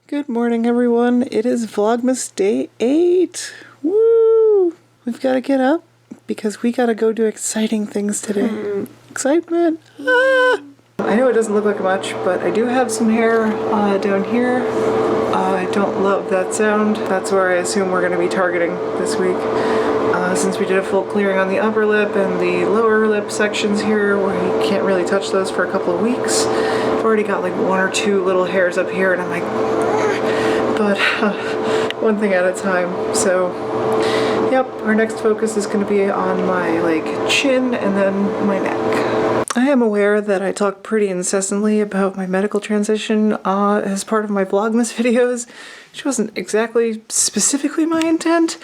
Good morning, everyone. It is Vlogmas Day 8. Woo! We've got to get up because we got to go do exciting things today. Excitement! Ah! I know it doesn't look like much, but I do have some hair down here. I don't love that sound. That's where I assume we're going to be targeting this week. Since we did a full clearing on the upper lip and the lower lip sections here, where you can't really touch those for a couple of weeks. I've already got like one or two little hairs up here, and I'm like, but one thing at a time. So, yep, our next focus is going to be on my like chin and then my neck. I am aware that I talk pretty incessantly about my medical transition as part of my Vlogmas videos, which wasn't exactly specifically my intent,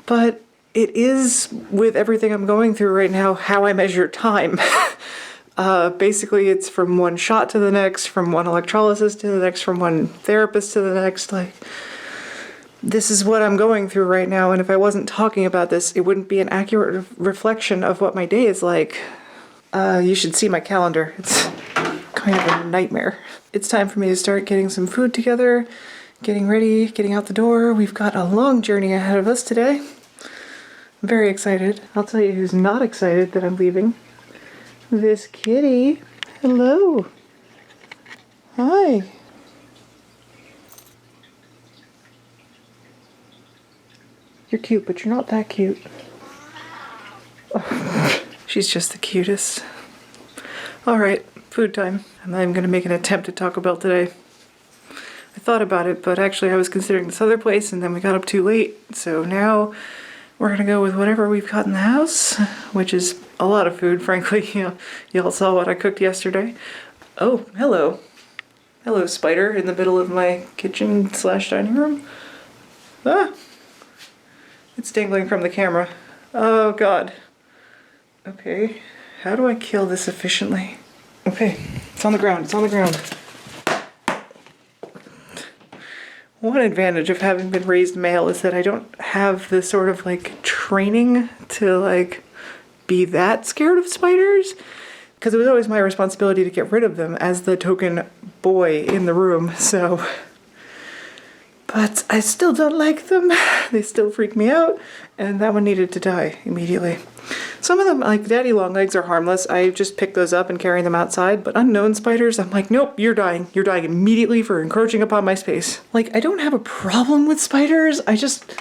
but it is, with everything I'm going through right now, how I measure time. Basically, it's from one shot to the next, from one electrolysis to the next, from one therapist to the next. Like, this is what I'm going through right now, and if I wasn't talking about this, it wouldn't be an accurate reflection of what my day is like. You should see my calendar. It's kind of a nightmare. It's time for me to start getting some food together, getting ready, getting out the door. We've got a long journey ahead of us today. I'm very excited. I'll tell you who's not excited that I'm leaving. This kitty. Hello. Hi. You're cute, but you're not that cute. Oh, she's just the cutest. All right, food time. I'm going to make an attempt at Taco Bell today. I thought about it, but actually I was considering this other place, and then we got up too late. So now we're going to go with whatever we've got in the house, which is a lot of food, frankly. Y'all saw what I cooked yesterday. Oh, hello. Hello, spider in the middle of my kitchen / dining room. Ah! It's dangling from the camera. Oh, God. Okay. How do I kill this efficiently? Okay. It's on the ground. It's on the ground. One advantage of having been raised male is that I don't have the sort of like training to like be that scared of spiders, because it was always my responsibility to get rid of them as the token boy in the room. So, but I still don't like them. They still freak me out, and that one needed to die immediately. Some of them, like daddy long legs, are harmless. I just pick those up and carry them outside, but unknown spiders, I'm like, nope, you're dying. You're dying immediately for encroaching upon my space. Like, I don't have a problem with spiders. I just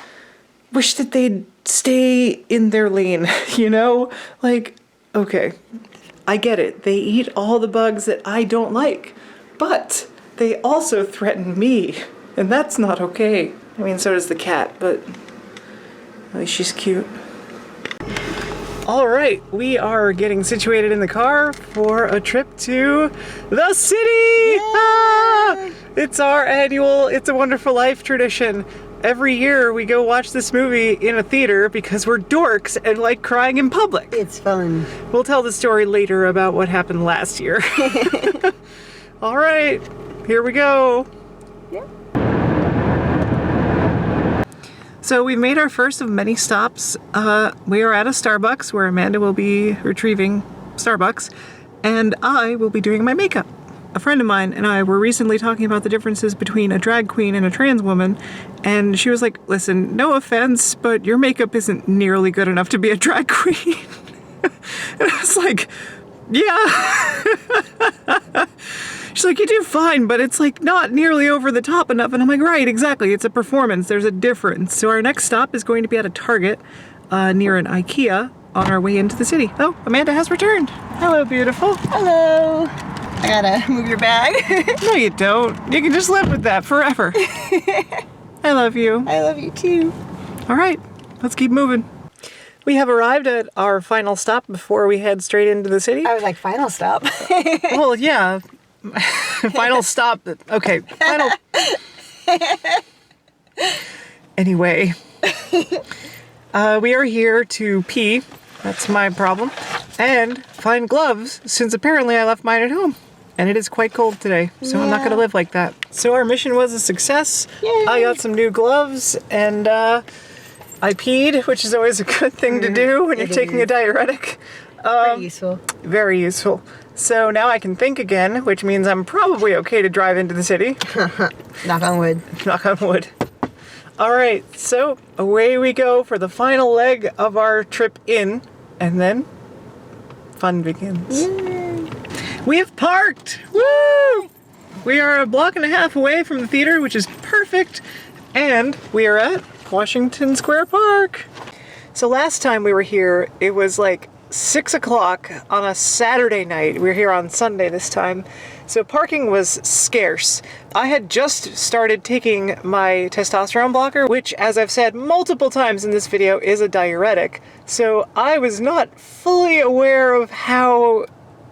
wish that they'd stay in their lane, you know? Like, okay, I get it. They eat all the bugs that I don't like, but they also threaten me, and that's not okay. I mean, so does the cat, but at least she's cute. All right, we are getting situated in the car for a trip to the city! Ah! It's our annual It's a Wonderful Life tradition. Every year we go watch this movie in a theater because we're dorks and like crying in public. It's fun. We'll tell the story later about what happened last year. All right, here we go. Yeah. So we made our first of many stops. We are at a Starbucks where Amanda will be retrieving Starbucks, and I will be doing my makeup. A friend of mine and I were recently talking about the differences between a drag queen and a trans woman, and she was like, listen, no offense, but your makeup isn't nearly good enough to be a drag queen. And I was like, yeah. She's like, you do fine, but it's like not nearly over the top enough. And I'm like, right, exactly. It's a performance. There's a difference. So our next stop is going to be at a Target near an IKEA on our way into the city. Oh, Amanda has returned. Hello, beautiful. Hello. I gotta move your bag. No, you don't. You can just live with that forever. I love you. I love you too. All right, let's keep moving. We have arrived at our final stop before we head straight into the city. I was like, final stop. Well, yeah. Final stop. Okay, final. Anyway, we are here to pee. That's my problem. And find gloves, since apparently I left mine at home. And it is quite cold today, so I'm not going to live like that. So our mission was a success. Yay. I got some new gloves, and I peed, which is always a good thing to do when you're taking a diuretic. Very useful. Very useful. So now I can think again, which means I'm probably okay to drive into the city. Knock on wood. Knock on wood. All right, so away we go for the final leg of our trip in, and then fun begins. Yay. We have parked! Woo! We are a block and a half away from the theater, which is perfect, and we are at Washington Square Park. So last time we were here, it was like 6 o'clock on a Saturday night. We're here on Sunday this time. So parking was scarce. I had just started taking my testosterone blocker, which, as I've said multiple times in this video, is a diuretic. So I was not fully aware of how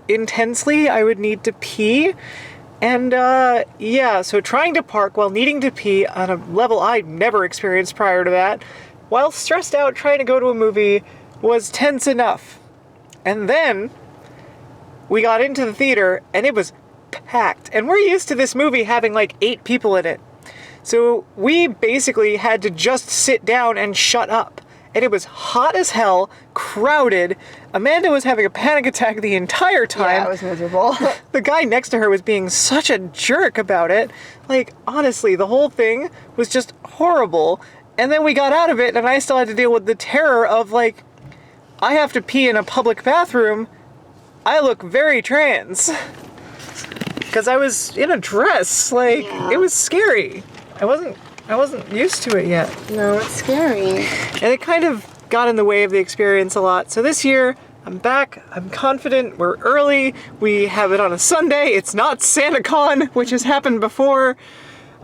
intensely I would need to pee. And yeah, so trying to park while needing to pee on a level I'd never experienced prior to that, while stressed out trying to go to a movie, was tense enough. And then we got into the theater and it was packed. And we're used to this movie having like 8 people in it. So we basically had to just sit down and shut up. And it was hot as hell, crowded. Amanda was having a panic attack the entire time. Yeah, it was miserable. The guy next to her was being such a jerk about it. Like, honestly, the whole thing was just horrible. And then we got out of it and I still had to deal with the terror of like, I have to pee in a public bathroom. I look very trans. Because I was in a dress. Like, yeah. It was scary. I wasn't used to it yet. No, it's scary. And it kind of got in the way of the experience a lot. So this year, I'm back, I'm confident, we're early, we have it on a Sunday, it's not SantaCon, which has happened before.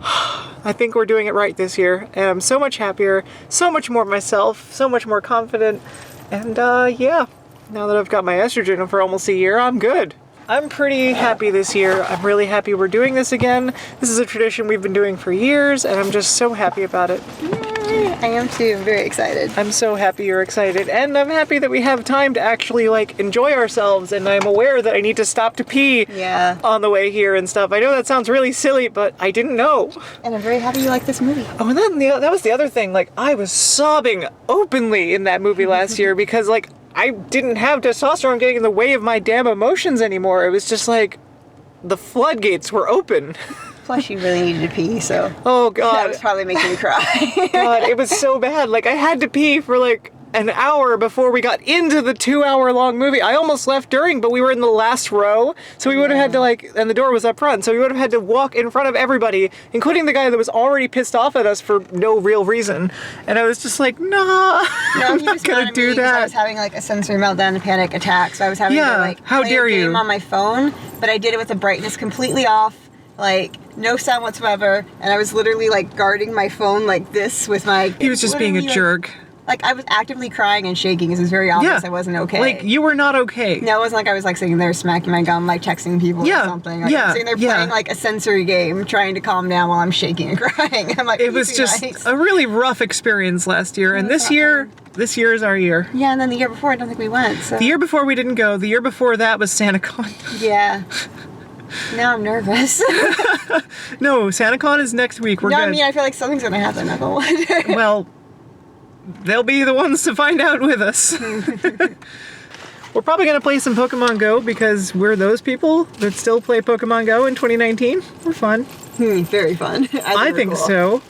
I think we're doing it right this year, and I'm so much happier, so much more myself, so much more confident, and yeah, now that I've got my estrogen for almost a year, I'm good. I'm pretty happy this year. I'm really happy we're doing this again. This is a tradition we've been doing for years, and I'm just so happy about it. Yay. I am too. I'm very excited. I'm so happy you're excited, and I'm happy that we have time to actually like enjoy ourselves, and I'm aware that I need to stop to pee on the way here and stuff. I know that sounds really silly, but I didn't know. And I'm very happy you like this movie. Oh, and then that was the other thing. Like, I was sobbing openly in that movie last year because like I didn't have testosterone getting in the way of my damn emotions anymore. It was just like the floodgates were open. Plus, you really needed to pee, so. Oh, God. That was probably making me cry. God, it was so bad. Like, I had to pee for like an hour before we got into the 2-hour-long movie. I almost left during, but we were in the last row, so we would have had to like, and the door was up front, so we would have had to walk in front of everybody, including the guy that was already pissed off at us for no real reason. And I was just like, nah, I'm not gonna do that. I was having like a sensory meltdown and a panic attack, so I was having to like how play dare a game you on my phone, but I did it with the brightness completely off. Like, no sound whatsoever, and I was literally like guarding my phone like this with my... He was just being a jerk. Like, I was actively crying and shaking. It was very obvious I wasn't okay. Like, you were not okay. No, it wasn't like I was like sitting there smacking my gum, like texting people or something. Like, I'm sitting there playing like a sensory game, trying to calm down while I'm shaking and crying. I'm like, it was just a really rough experience last year, and this year is our year. Yeah, and then the year before, I don't think we went. So. The year before we didn't go. The year before that was SantaCon. Yeah. Now I'm nervous. No, SantaCon is next week. We're good. I mean, I feel like something's gonna happen. Well, they'll be the ones to find out with us. We're probably going to play some Pokemon Go because we're those people that still play Pokemon Go in 2019. We're fun. Very fun. I think so.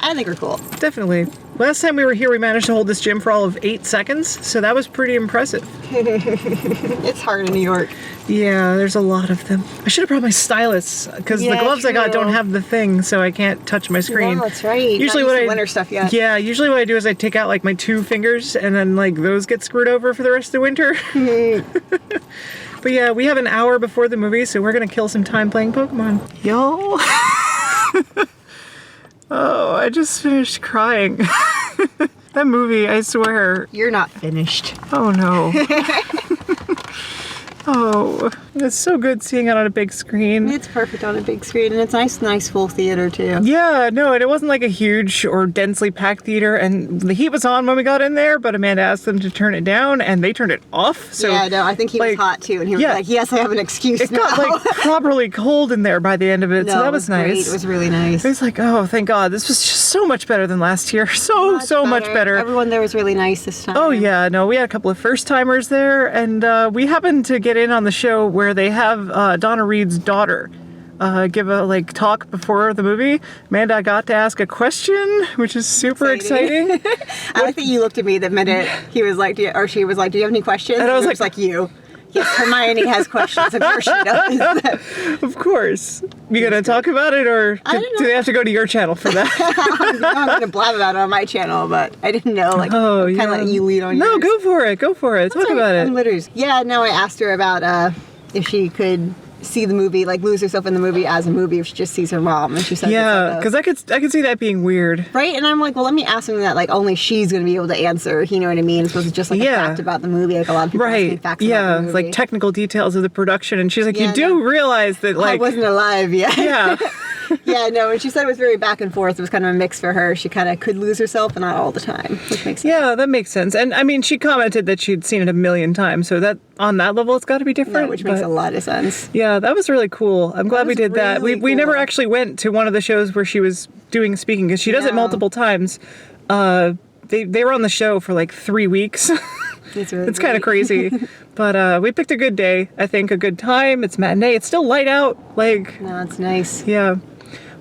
I think we're cool. Definitely. Last time we were here, we managed to hold this gym for all of 8 seconds, so that was pretty impressive. It's hard in New York. Yeah, there's a lot of them. I should have brought my stylus, because the gloves I got don't have the thing, so I can't touch my screen. No, that's right. Usually what winter stuff yet. Yeah, usually what I do is I take out like my 2 fingers, and then like those get screwed over for the rest of the winter. But yeah, we have an hour before the movie, so we're gonna kill some time playing Pokemon. Yo! Oh, I just finished crying. That movie, I swear. You're not finished. Oh no. Oh, it's so good seeing it on a big screen. It's perfect on a big screen, and it's nice full theater too. Yeah, no, and it wasn't like a huge or densely packed theater, and the heat was on when we got in there, but Amanda asked them to turn it down, and they turned it off. So yeah, no, I think he was hot too, and he was like, yes, I have an excuse it now. got like properly cold in there by the end of it, so that was nice. Great. It was really nice. It was like, oh, thank God, this was just so much better than last year. So much better. Everyone there was really nice this time. Oh yeah, no, we had a couple of first timers there, and we happened to get in on the show where where they have Donna Reed's daughter give a like talk before the movie. Amanda got to ask a question, which is super exciting. I like that you looked at me the minute he was like, she was like, do you have any questions? And I was like, you. Yes, Hermione has questions. Of course she does. Of course. You gonna talk about it, or do they have to go to your channel for that? I'm gonna blab about it on my channel, but I didn't know. Like, kind of let you lead on. No, yours. go for it. Go for it. Talk about it. Yeah. No, I asked her about if she could see the movie, like lose herself in the movie as a movie, if she just sees her mom, and she said, yeah, because I could see that being weird, right? And I'm like, well, let me ask something that like only she's gonna be able to answer. You know what I mean? It's supposed to just like a fact about the movie, like a lot of people asking facts about the movie. Like technical details of the production, and she's like, you do realize that like I wasn't alive yet. Yeah. Yeah, no, and she said it was very back and forth. It was kind of a mix for her. She kind of could lose herself, but not all the time, which makes sense. Yeah, that makes sense. And I mean, she commented that she'd seen it a million times, so that on that level, it's got to be different. Yeah, which makes a lot of sense. Yeah, that was really cool. I'm glad we did that. We never actually went to one of the shows where she was doing speaking, because she does it multiple times. They were on the show for like 3 weeks. It's kind of crazy. But we picked a good day, I think, a good time. It's matinee. It's still light out. Like, no, it's nice. Yeah.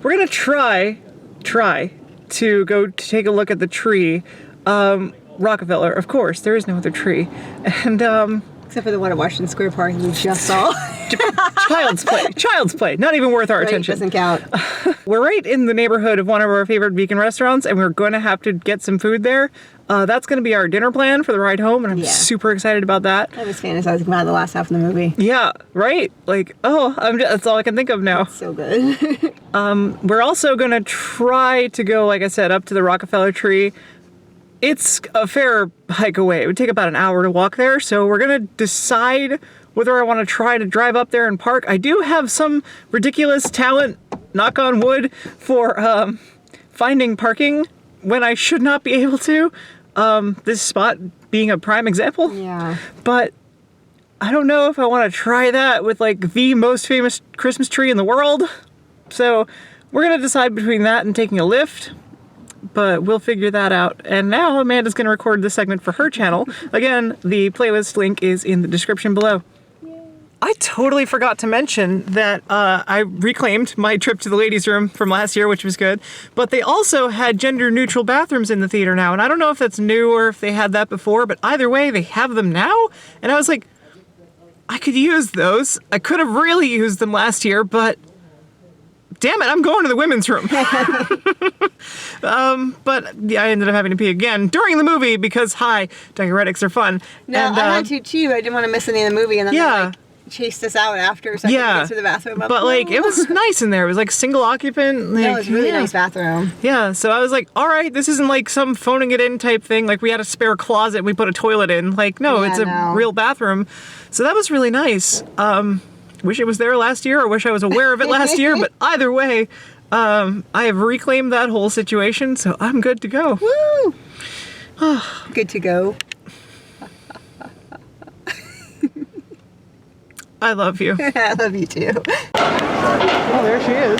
We're going to try to go to take a look at the tree. Rockefeller, of course. There is no other tree. And except for the one at Washington Square Park we just saw. Child's play. Not even worth our attention. Doesn't count. We're right in the neighborhood of one of our favorite vegan restaurants, and we're going to have to get some food there. That's going to be our dinner plan for the ride home, and I'm super excited about that. I was fantasizing about the last half of the movie. Yeah, right? Like, that's all I can think of now. It's so good. We're also going to try to go, like I said, up to the Rockefeller tree. It's a fair hike away. It would take about an hour to walk there, so we're going to decide whether I want to try to drive up there and park. I do have some ridiculous talent, knock on wood, for finding parking when I should not be able to. This spot being a prime example. Yeah. But I don't know if I want to try that with like the most famous Christmas tree in the world. So we're going to decide between that and taking a lift. But we'll figure that out. And now Amanda's going to record this segment for her channel. Again, the playlist link is in the description below. I totally forgot to mention that I reclaimed my trip to the ladies' room from last year, which was good. But they also had gender-neutral bathrooms in the theater now. And I don't know if that's new or if they had that before, but either way, they have them now. And I was like, I could use those. I could have really used them last year, but damn it, I'm going to the women's room. But yeah, I ended up having to pee again during the movie because, diuretics are fun. No, and, I had to too. I didn't want to miss any of the movie, and then they like, chased us out after, so I couldn't get to the bathroom. But like, it was nice in there. It was like single occupant. Like, no, it was a really nice bathroom. Yeah, so I was like, all right, this isn't like some phoning it in type thing. Like we had a spare closet, we put a toilet in. Like, no, it's a real bathroom. So that was really nice. Wish it was there last year, or wish I was aware of it last year, but either way, I have reclaimed that whole situation, so I'm good to go. Woo! Good to go. I love you. I love you too. Oh, there she is.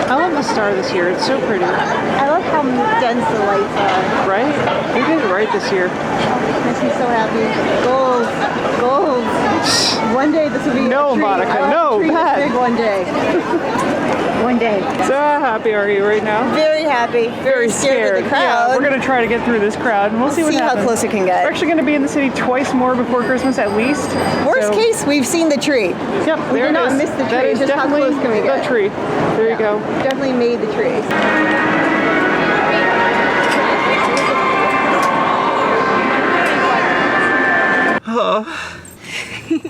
I love the star this year. It's so pretty. I love how dense the lights are. Right? We did it right this year. Oh, makes me so happy. Gold. One day this will be no, a tree. Monica, no, Pat. Big one day. One day. So how happy are you right now? Very happy. Very scared of the crowd. Yeah, we're going to try to get through this crowd, and we'll see what happens. How close it can get. We're actually going to be in the city twice more before Christmas at least. Worst case, we've seen the tree. Yep, we did not miss the tree. That is just how close can we get? The tree. There you go. Definitely made the tree. Oh.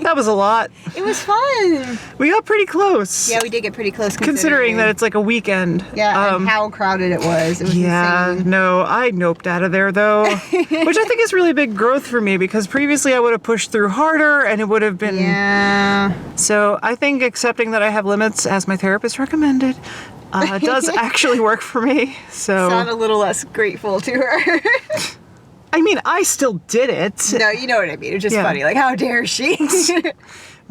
That was a lot. It was fun. We got pretty close. Yeah, we did get pretty close. Considering that it's like a weekend. Yeah, and how crowded it was. It was insane. No, I noped out of there though. Which I think is really big growth for me, because previously I would have pushed through harder and it would have been... Yeah. So I think accepting that I have limits, as my therapist recommended, does actually work for me. So sound a little less grateful to her. I mean, I still did it. No, you know what I mean. It's just funny. Like, how dare she?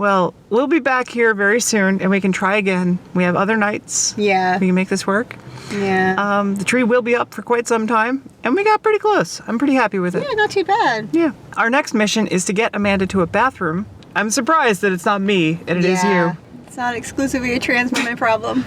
Well, we'll be back here very soon and we can try again. We have other nights. Yeah. We can make this work. Yeah. The tree will be up for quite some time and we got pretty close. I'm pretty happy with it. Yeah, not too bad. Yeah. Our next mission is to get Amanda to a bathroom. I'm surprised that it's not me and it is you. It's not exclusively a trans woman problem.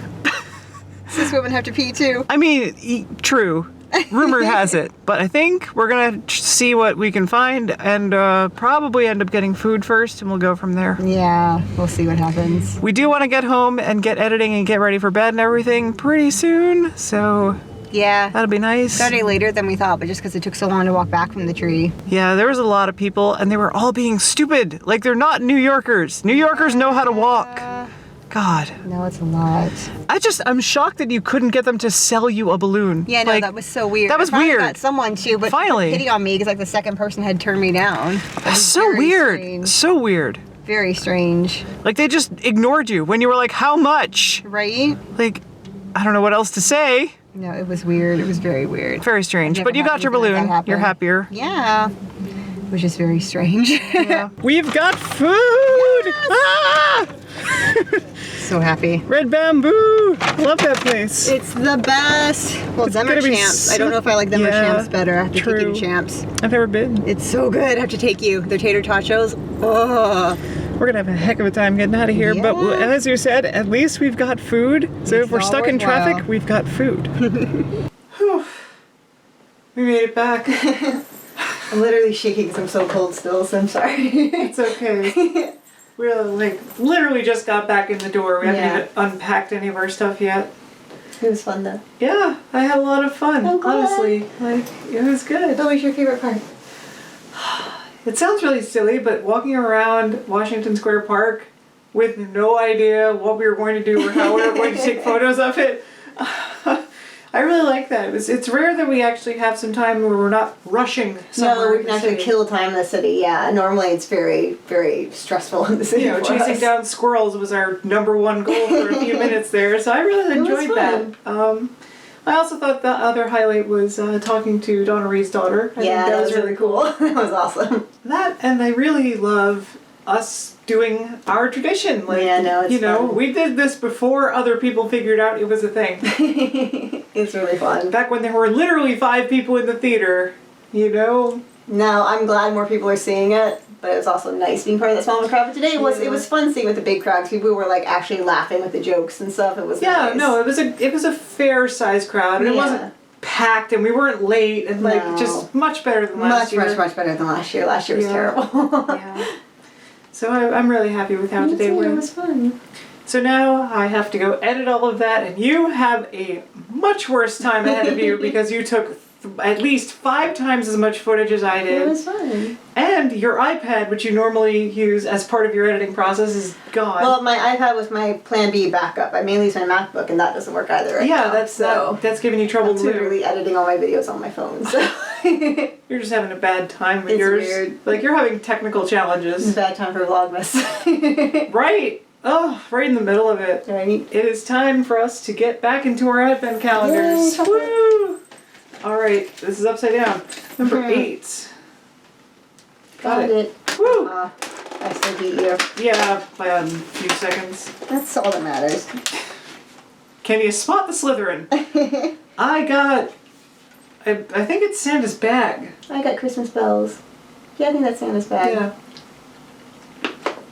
Cis women have to pee too. I mean, true. Rumor has it. But I think we're going to see what we can find and probably end up getting food first and we'll go from there. Yeah, we'll see what happens. We do want to get home and get editing and get ready for bed and everything pretty soon. So yeah, that'll be nice. Started later than we thought, but just because it took so long to walk back from the tree. Yeah, there was a lot of people and they were all being stupid. Like they're not New Yorkers. New Yorkers know how to walk. God. No, it's a lot. I'm shocked that you couldn't get them to sell you a balloon. Yeah, no, like, that was so weird. That was I weird. Got someone too, but finally pity on me because like the second person had turned me down. That's so weird. Strange. So weird. Very strange. Like they just ignored you when you were like, how much? Right? Like, I don't know what else to say. No, it was weird. It was very weird. Very strange. But you got your balloon. You're happier. Yeah. Which is very strange. Yeah. We've got food! Yes! Ah! So happy. Red Bamboo! Love that place. It's the best. Well, them are Champs. I don't know if I like them or Champs better. I have to take you to Champs. I've never been. It's so good. I have to take you. Their tater tachos. Oh. We're gonna have a heck of a time getting out of here, but as you said, at least we've got food. So if we're stuck in traffic, we've got food. Whew. We made it back. I'm literally shaking because I'm so cold still, so I'm sorry. It's okay. We're like literally just got back in the door. We haven't even unpacked any of our stuff yet. It was fun though. Yeah, I had a lot of fun. Honestly, like it was good. What was your favorite part? It sounds really silly, but walking around Washington Square Park with no idea what we were going to do or how we were going to take photos of it. I really like that. It's rare that we actually have some time where we're not rushing somewhere. No, we can actually kill time in the city, yeah. Normally it's very, very stressful in the city. You know, chasing down squirrels was our #1 goal for a few minutes there, so I really enjoyed that. I also thought the other highlight was talking to Donna Reed's daughter. I think that was really cool. That was awesome. That, and I really love us doing our tradition. Like, yeah, no, it's fun. We did this before other people figured out it was a thing. It's really fun. Back when there were literally 5 people in the theater, you know? No, I'm glad more people are seeing it, but it was also nice being part of that small crowd. But today it was fun seeing with the big crowd. People were like actually laughing with the jokes and stuff. It was nice. No, it was a fair sized crowd, and it wasn't packed, and we weren't late, and just much better than last year. Much better than last year. Last year was terrible. Yeah. So I'm really happy with how today went. It was fun. So now I have to go edit all of that, and you have a much worse time ahead of you because you took at least 5 times as much footage as I did. It was fun. And your iPad, which you normally use as part of your editing process, is gone. Well, my iPad was my Plan B backup. I mainly use my MacBook, and that doesn't work either right now. That's giving you trouble too. I'm literally editing all my videos on my phone. So. You're just having a bad time with yours. It's weird. Like you're having technical challenges. It's a bad time for Vlogmas. Right. Oh, right in the middle of it. Right. It is time for us to get back into our advent calendars. Yay, woo! All right, this is upside down. Number 8. Got it. Woo! I still beat you. Yeah, by a few seconds. That's all that matters. Can you spot the Slytherin? I think it's Santa's bag. I got Christmas bells. Yeah, I think that's Santa's bag. Yeah.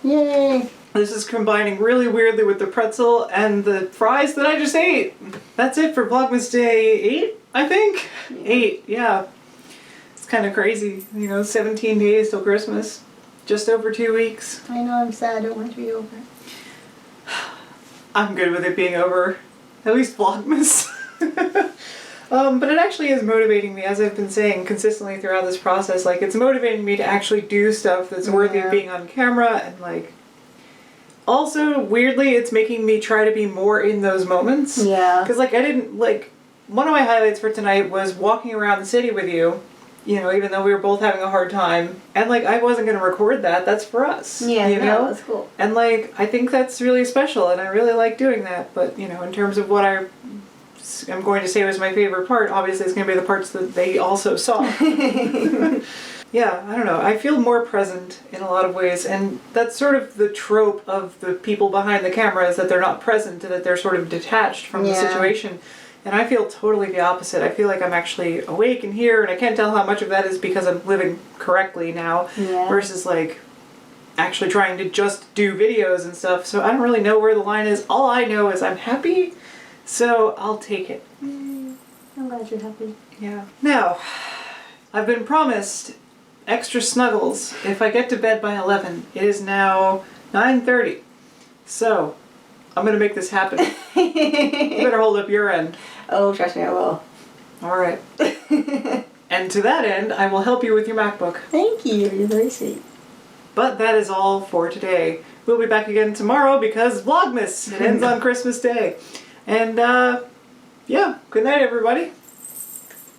Yay! This is combining really weirdly with the pretzel and the fries that I just ate. That's it for Vlogmas Day 8, I think? Yeah. 8, yeah. It's kind of crazy. 17 days till Christmas. Just over 2 weeks. I know, I'm sad. I don't want it to be over. I'm good with it being over. At least Vlogmas. But it actually is motivating me, as I've been saying consistently throughout this process. Like, it's motivating me to actually do stuff that's worthy of being on camera and, like... Also, weirdly, it's making me try to be more in those moments. Yeah. Because, one of my highlights for tonight was walking around the city with you, even though we were both having a hard time. And, I wasn't going to record that. That's for us. Yeah, no, that's cool. And, I think that's really special, and I really like doing that. But, in terms of what I'm going to say was my favorite part, obviously it's going to be the parts that they also saw. yeah, I don't know. I feel more present in a lot of ways, and that's sort of the trope of the people behind the camera, is that they're not present, that they're sort of detached from the situation. And I feel totally the opposite. I feel like I'm actually awake and here, and I can't tell how much of that is because I'm living correctly now versus like actually trying to just do videos and stuff. So I don't really know where the line is. All I know is I'm happy, so I'll take it. I'm glad you're happy. Yeah. Now, I've been promised extra snuggles if I get to bed by 11. It is now 9:30. So, I'm going to make this happen. You better hold up your end. Oh, trust me, I will. All right. And to that end, I will help you with your MacBook. Thank you. You're very sweet. But that is all for today. We'll be back again tomorrow because Vlogmas. It ends on Christmas Day. And, yeah, good night, everybody.